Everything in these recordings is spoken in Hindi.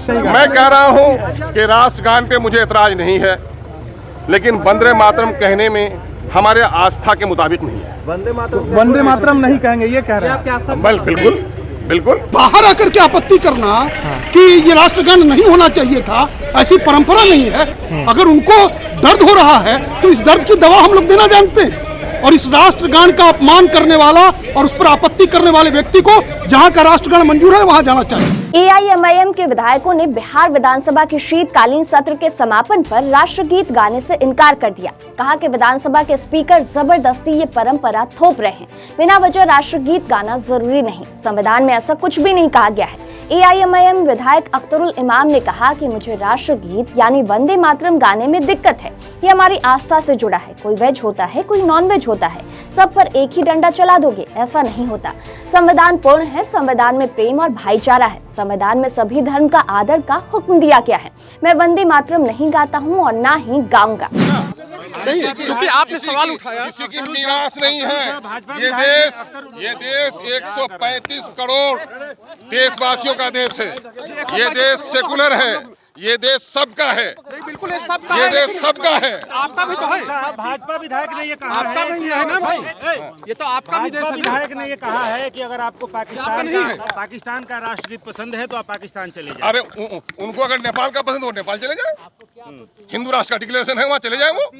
मैं कह रहा हूं कि राष्ट्रगान पे मुझे एतराज नहीं है, लेकिन वंदे मातरम कहने में हमारे आस्था के मुताबिक नहीं है। वंदे मातरम नहीं कहेंगे, ये कह रहे हैं। बिल्कुल बिल्कुल। बाहर आकर के आपत्ति करना कि ये राष्ट्रगान नहीं होना चाहिए था, ऐसी परंपरा नहीं है। अगर उनको दर्द हो रहा है तो इस दर्द की दवा हम लोग देना जानते हैं, और इस राष्ट्रगान का अपमान करने वाला और उस पर आपत्ति करने वाले व्यक्ति को जहां का राष्ट्रगान मंजूर है वहां जाना चाहिए। एआईएमआईएम के विधायकों ने बिहार विधानसभा के शीतकालीन सत्र के समापन पर राष्ट्रगीत गाने से इनकार कर दिया। कहा कि विधानसभा के स्पीकर जबरदस्ती ये परंपरा थोप रहे हैं। बिना वजह राष्ट्रगीत गाना जरूरी नहीं, संविधान में ऐसा कुछ भी नहीं कहा गया है। एआईएमआईएम विधायक अख्तरुल इमाम ने कहा कि मुझे राष्ट्रगीत यानी वंदे मातरम गाने में दिक्कत है। ये हमारी आस्था से जुड़ा है। कोई वेज होता है, कोई नॉन वेज होता है, सब पर एक ही डंडा चला दोगे, ऐसा नहीं होता। संविधान पूर्ण है, संविधान में प्रेम और भाईचारा है, संविधान में सभी धर्म का आदर का हुक्म दिया गया है। मैं वंदे मातरम नहीं गाता हूँ और ना ही गाऊंगा। नहीं, क्योंकि आपने सवाल उठाया। किसी की मीरास नहीं है। ये देश 135 करोड़ देशवासियों का देश है। ये देश सेकुलर है। ये देश सबका है। नहीं, बिल्कुल ये सबका ये है। देश सबका है। आपका भी तो है। भाजपा विधायक ने ये कहा आपका भी है ना भाई, ये तो आपका भी देश है ना। विधायक ने ये कहा है कि अगर आपको पाकिस्तान का राष्ट्रगीत पसंद है तो आप पाकिस्तान चले जाए। अरे उनको अगर नेपाल का पसंद हो नेपाल चले जाए। हिंदू राष्ट्र का डिक्लेरेशन है, वहाँ चले जाए। वो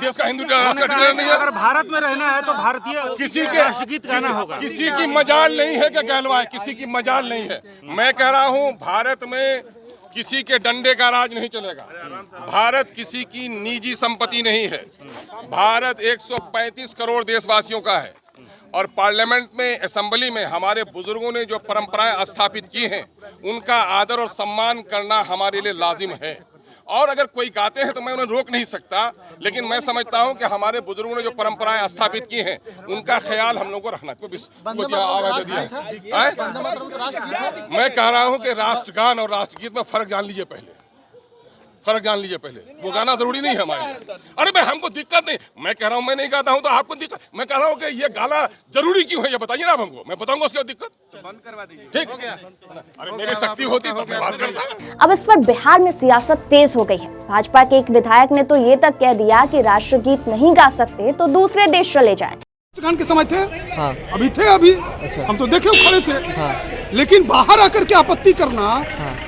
देश का हिंदू राष्ट्र का डिक्लेरेशन नहीं है। अगर भारत में रहना है तो भारतीय किसी के राष्ट्रगीत गाना होगा। किसी की मजाल नहीं है कि कहलवाए, किसी की मजाल नहीं है। मैं कह रहा हूँ भारत में किसी के डंडे का राज नहीं चलेगा। भारत किसी की निजी संपत्ति नहीं है। भारत 135 करोड़ देशवासियों का है, और पार्लियामेंट में, असेंबली में हमारे बुजुर्गों ने जो परंपराएं स्थापित की हैं, उनका आदर और सम्मान करना हमारे लिए लाजिम है। और अगर कोई गाते हैं तो मैं उन्हें रोक नहीं सकता, लेकिन मैं समझता हूं कि हमारे बुजुर्गों ने जो परंपराएं स्थापित की हैं, उनका ख्याल हम लोगों को रखना। मैं कह रहा हूं कि राष्ट्रगान और राष्ट्रगीत में फर्क जान लीजिए पहले। वो गाना जरूरी नहीं है हमारे लिए। अरे भाई हमको दिक्कत नहीं, मैं कह रहा हूँ मैं नहीं गाता हूँ तो आपको दिक्कत। मैं कह रहा हूँ कि ये गाना जरूरी क्यों है, ये बताइए ना हमको, मैं बताऊंगा उसकी दिक्कत। बंद करवा दीजिए, ठीक। अरे मेरी शक्ति होती तो मैं बात करता। अब इस पर बिहार में सियासत तेज हो गई है। भाजपा के एक विधायक ने तो ये तक कह दिया कि राष्ट्रगीत नहीं गा सकते तो दूसरे देश चले जाएं। राष्ट्रगान के समय थे, हाँ। अभी थे, अभी अच्छा। हम तो देखे खड़े थे, हाँ। लेकिन बाहर आकर के आपत्ति करना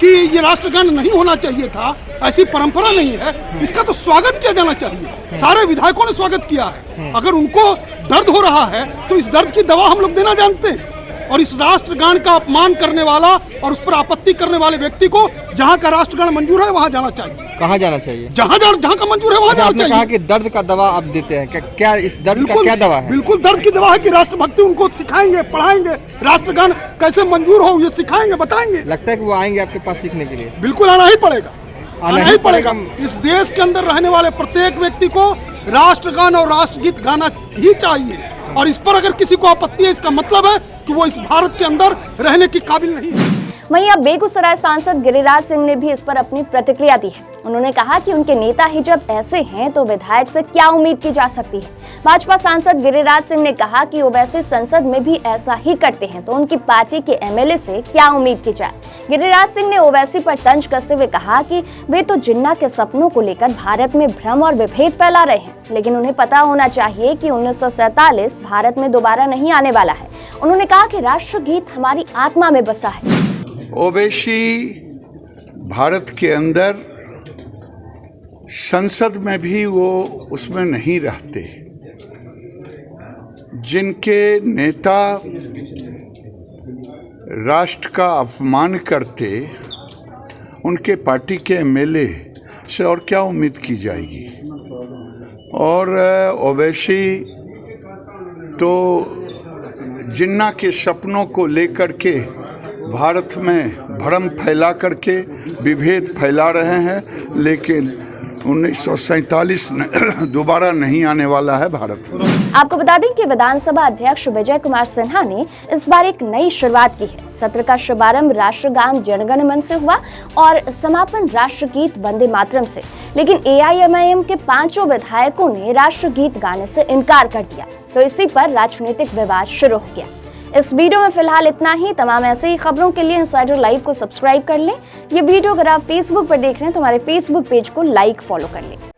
कि ये राष्ट्रगान नहीं होना चाहिए था, ऐसी परंपरा नहीं है। इसका तो स्वागत किया जाना चाहिए। सारे विधायकों ने स्वागत किया है। अगर उनको दर्द हो रहा है तो इस दर्द की दवा हम लोग देना जानते हैं, और इस राष्ट्रगान का अपमान करने वाला और उस पर आपत्ति करने वाले व्यक्ति को जहां का राष्ट्रगान मंजूर है वहां जाना चाहिए। कहाँ जाना चाहिए? जहां का मंजूर है वहां जाना आपने चाहिए। कहा कि दर्द का दवा आप देते हैं, क्या इस दर्द का क्या दवा है? बिल्कुल दर्द की दवा है कि राष्ट्रभक्ति उनको सिखाएंगे, पढ़ाएंगे, राष्ट्रगान कैसे मंजूर हो ये सिखाएंगे, बताएंगे। लगता है कि वो आएंगे आपके पास सीखने के लिए? बिल्कुल आना ही पड़ेगा, आना ही पड़ेगा। इस देश के अंदर रहने वाले प्रत्येक व्यक्ति को राष्ट्रगान और राष्ट्रगीत गाना ही चाहिए, और इस पर अगर किसी को आपत्ति है, इसका मतलब है कि वो इस भारत के अंदर रहने की काबिल नहीं है। वहीं अब बेगूसराय सांसद गिरिराज सिंह ने भी इस पर अपनी प्रतिक्रिया दी है। उन्होंने कहा कि उनके नेता ही जब ऐसे हैं तो विधायक से क्या उम्मीद की जा सकती है। भाजपा सांसद गिरिराज सिंह ने कहा कि ओवैसी संसद में भी ऐसा ही करते हैं तो उनकी पार्टी के एमएलए से क्या उम्मीद की जाए। गिरिराज सिंह ने ओवैसी पर तंज कसते हुए कहा कि वे तो जिन्ना के सपनों को लेकर भारत में भ्रम और विभेद फैला रहे हैं, लेकिन उन्हें पता होना चाहिए कि 1947 भारत में दोबारा नहीं आने वाला है। उन्होंने कहा कि राष्ट्रगीत हमारी आत्मा में बसा है। ओवैसी भारत के अंदर संसद में भी वो उसमें नहीं रहते। जिनके नेता राष्ट्र का अपमान करते, उनके पार्टी के एमएलए से और क्या उम्मीद की जाएगी। और ओवैसी तो जिन्ना के सपनों को लेकर के भारत में भ्रम फैला करके विभेद फैला रहे हैं, लेकिन 1947 दोबारा नहीं आने वाला है भारत। आपको बता दें कि विधानसभा अध्यक्ष विजय कुमार सिन्हा ने इस बार एक नई शुरुआत की है। सत्र का शुभारंभ राष्ट्रगान जनगण मन से हुआ और समापन राष्ट्रगीत वंदे मातरम से, लेकिन एआईएमआईएम के 5 विधायकों ने राष्ट्रगीत गाने से इनकार कर दिया, तो इसी पर राजनीतिक विवाद शुरू हो गया। इस वीडियो में फिलहाल इतना ही। तमाम ऐसे ही खबरों के लिए इनसाइडर लाइव को सब्सक्राइब कर लें। ये वीडियो अगर आप फेसबुक पर देख रहे हैं तो हमारे फेसबुक पेज को लाइक फॉलो कर लें।